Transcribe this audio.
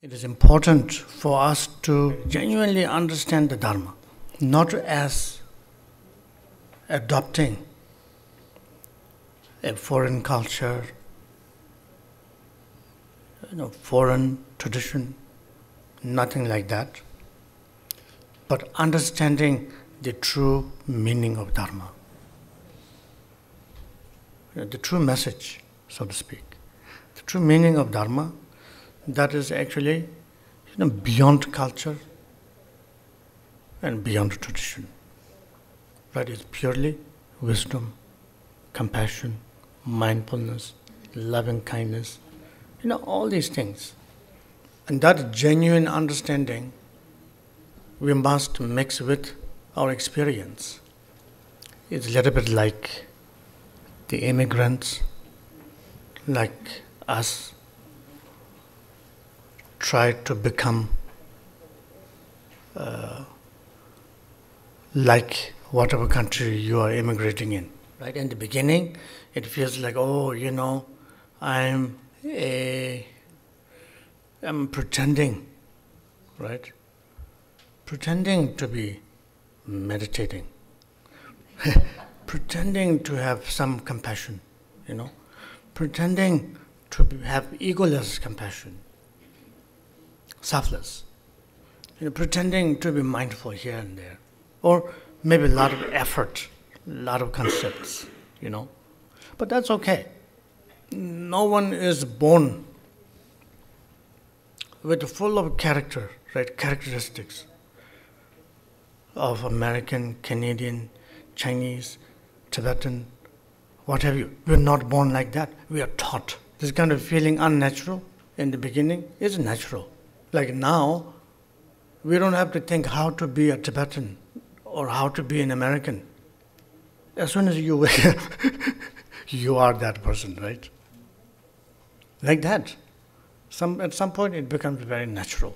It is important for us to genuinely understand the Dharma, not as adopting a foreign culture, foreign tradition, nothing like that, but understanding the true meaning of Dharma, the true message, so to speak. The true meaning of Dharma, that is actually beyond culture and beyond tradition. That is purely wisdom, compassion, mindfulness, loving kindness, all these things. And that genuine understanding we must mix with our experience. It's a little bit like the immigrants, like us, try to become like whatever country you are immigrating in. Right? In the beginning, it feels like, I'm pretending, right? Pretending to be meditating, pretending to have some compassion, pretending to have egoless compassion, selfless, pretending to be mindful here and there, or maybe a lot of effort, a lot of concepts, But that's okay. No one is born with full of character, right? Characteristics of American, Canadian, Chinese, Tibetan, what have you. We're not born like that. We are taught. This kind of feeling unnatural in the beginning is natural. Like now, we don't have to think how to be a Tibetan or how to be an American. As soon as you wake up, you are that person, right? Like that. At some point, it becomes very natural.